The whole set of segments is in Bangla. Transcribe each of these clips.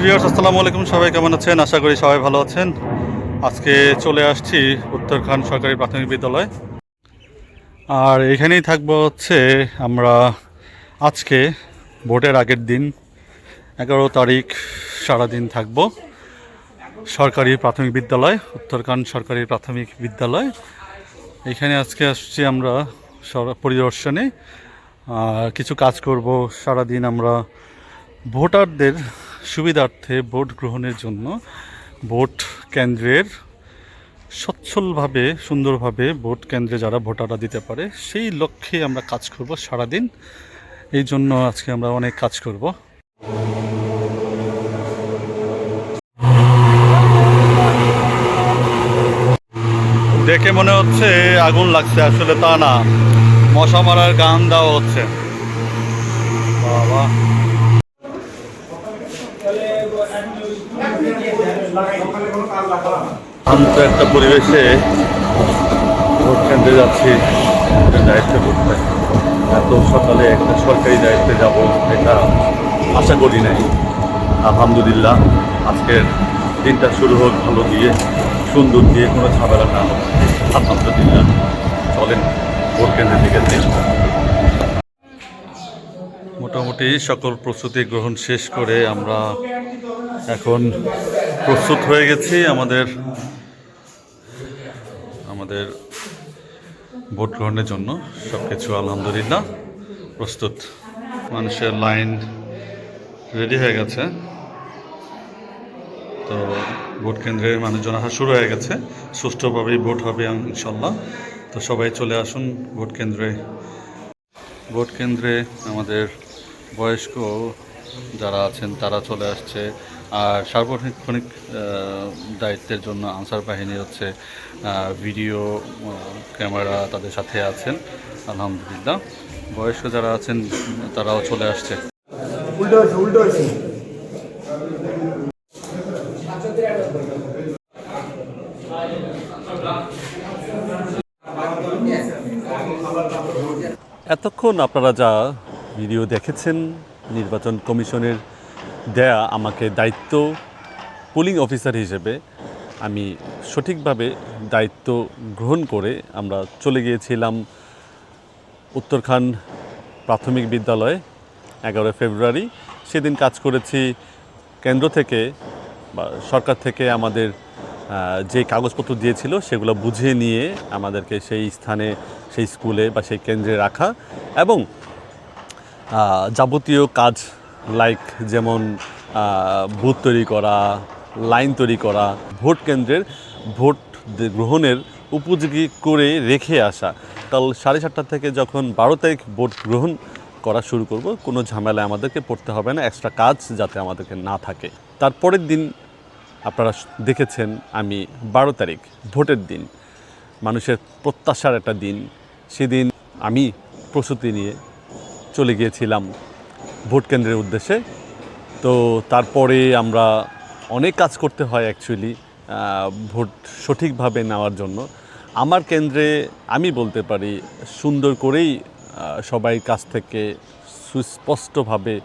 ভিউয়ার্স, আসসালামু আলাইকুম। সবাই কেমন আছেন? আশা করি সবাই ভালো আছেন। আজকে চলে আসছি উত্তরখান সরকারি প্রাথমিক বিদ্যালয়, আর এখানেই থাকবো হচ্ছে আমরা আজকে ভোটের আগের দিন 11 তারিখ সারাদিন থাকবো সরকারি প্রাথমিক বিদ্যালয়, উত্তরখান সরকারি প্রাথমিক বিদ্যালয়। এখানে আজকে আসছি আমরা পরিদর্শনে, কিছু কাজ করব। সারাদিন আমরা ভোটারদের সুবিধার্থে ভোট গ্রহণের জন্য ভোট কেন্দ্রের সচ্ছলভাবে সুন্দরভাবে ভোট কেন্দ্রে যারা ভোটাররা দিতে পারে সেই লক্ষ্যে আমরা কাজ করব সারাদিন। এই জন্য আজকে আমরা অনেক কাজ করব। দেখে মনে হচ্ছে আগুন লাগছে, আসলে তা না, মশা মারার গান দেওয়া হচ্ছে। বাবা, শান্ত একটা পরিবেশে ভোট কেন্দ্রে যাচ্ছি দায়িত্ব করতে। এত সকালে একটা সরকারি দায়িত্বে যাব এটা আশা করি নাই। আলহামদুলিল্লাহ, আজকের দিনটা শুরু হোক ভালো দিয়ে, সুন্দর দিয়ে, কোনো ঝামেলা না হোক। আলহামদুলিল্লাহ, চলেন ভোট কেন্দ্রের দিকে দিন। মোটামুটি সকল প্রস্তুতি গ্রহণ শেষ করে আমরা এখন প্রস্তুত হয়ে গেছি আমাদের ভোট গ্রহণের জন্য। সব কিছু আলহামদুলিল্লাহ প্রস্তুত। মানুষের লাইন রেডি হয়ে গেছে, তো ভোট কেন্দ্রে মানুষজন আসা শুরু হয়ে গেছে। সুষ্ঠুভাবেই ভোট হবে ইনশাল্লাহ। তো সবাই চলে আসুন ভোট কেন্দ্রে। ভোট কেন্দ্রে আমাদের বয়স্ক যারা আছেন তারা চলে আসছে, আর সার্বক্ষণিক দায়িত্বের জন্য আনসার বাহিনী হচ্ছে ভিডিও ক্যামেরা তাদের সাথে আছেন। আলহামদুলিল্লাহ, বয়স্ক যারা আছেন তারাও চলে আসছে। এতক্ষণ আপনারা যা ভিডিও দেখেছেন, নির্বাচন কমিশনের দেয়া আমাকে দায়িত্ব পোলিং অফিসার হিসেবে আমি সঠিকভাবে দায়িত্ব গ্রহণ করে আমরা চলে গিয়েছিলাম উত্তরখান প্রাথমিক বিদ্যালয়ে 11 ফেব্রুয়ারি। সেদিন কাজ করেছি কেন্দ্র থেকে বা সরকার থেকে আমাদের যে কাগজপত্র দিয়েছিল সেগুলো বুঝে নিয়ে আমাদেরকে সেই স্থানে, সেই স্কুলে বা সেই কেন্দ্রে রাখা, এবং যাবতীয় কাজ লাইক যেমন বুথ তৈরি করা, লাইন তৈরি করা, ভোট কেন্দ্রের ভোট গ্রহণের উপযোগী করে রেখে আসা। কাল 7:30 থেকে যখন 12 তারিখ ভোট গ্রহণ করা শুরু করব, কোনো ঝামেলায় আমাদেরকে পড়তে হবে না, এক্সট্রা কাজ যাতে আমাদেরকে না থাকে। তারপরের দিন আপনারা দেখেছেন আমি 12 তারিখ ভোটের দিন, মানুষের প্রত্যাশার একটা দিন, সেদিন আমি প্রস্তুতি নিয়ে চলে গিয়েছিলাম ভোট কেন্দ্রের উদ্দেশ্যে। তো তারপরে আমরা অনেক কাজ করতে হয় অ্যাকচুয়ালি ভোট সঠিকভাবে নেওয়ার জন্য। আমার কেন্দ্রে আমি বলতে পারি সুন্দর করেই সবাই কাছ থেকে সুস্পষ্টভাবে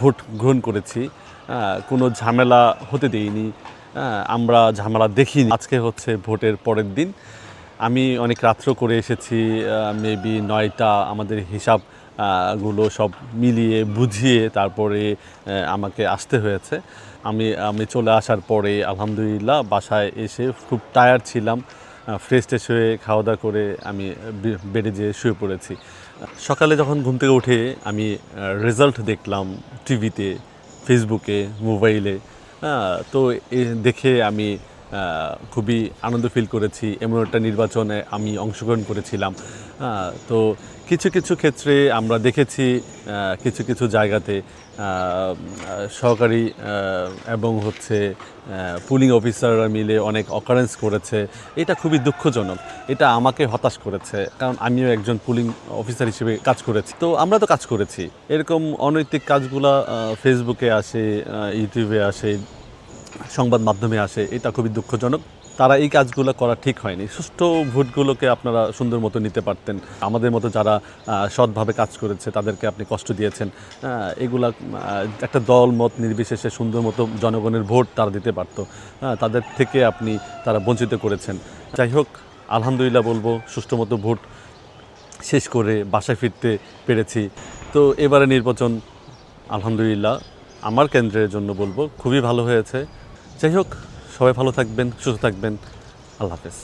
ভোট গ্রহণ করেছি, কোনো ঝামেলা হতে দেইনি, আমরা ঝামেলা দেখিনি। আজকে হচ্ছে ভোটের পরের দিন। আমি অনেক রাত্র করে এসেছি, মেবি 9টা, আমাদের হিসাব গুলো সব মিলিয়ে বুঝিয়ে তারপরে আমাকে আসতে হয়েছে। আমি চলে আসার পরে আলহামদুলিল্লাহ বাসায় এসে খুব টায়ার্ড ছিলাম, ফ্রেশ ট্রেশ হয়ে খাওয়া দাওয়া করে আমি বেডে যেয়ে শুয়ে পড়েছি। সকালে যখন ঘুম থেকে উঠে আমি রেজাল্ট দেখলাম টিভিতে, ফেসবুকে, মোবাইলে, তো দেখে আমি খুবই আনন্দ ফিল করেছি। এমন একটা নির্বাচনে আমি অংশগ্রহণ করেছিলাম। তো কিছু কিছু ক্ষেত্রে আমরা দেখেছি কিছু কিছু জায়গাতে সহকারী এবং হচ্ছে পুলিং অফিসাররা মিলে অনেক অকারেন্স করেছে। এটা খুবই দুঃখজনক, এটা আমাকে হতাশ করেছে, কারণ আমিও একজন পুলিং অফিসার হিসেবে কাজ করেছি। তো আমরা তো কাজ করেছি, এরকম অনৈতিক কাজগুলো ফেসবুকে আসে, ইউটিউবে আসে, সংবাদ মাধ্যমে আসে, এটা খুবই দুঃখজনক। তারা এই কাজগুলো করা ঠিক হয়নি। সুষ্ঠু ভোটগুলোকে আপনারা সুন্দর মতো নিতে পারতেন। আমাদের মতো যারা সৎভাবে কাজ করেছে তাদেরকে আপনি কষ্ট দিয়েছেন। এগুলা একটা দল মত নির্বিশেষে সুন্দর মতো জনগণের ভোট তারা দিতে পারতো। তাদের থেকে আপনি তারা বঞ্চিত করেছেন। যাই হোক, আলহামদুলিল্লাহ বলবো, সুষ্ঠু মতো ভোট শেষ করে বাসায় ফিরতে পেরেছি। তো এবারে নির্বাচন আলহামদুলিল্লাহ আমার কেন্দ্রের জন্য বলবো খুবই ভালো হয়েছে। যাই হোক, সবাই ভালো থাকবেন, সুস্থ থাকবেন। আল্লাহ হাফেজ।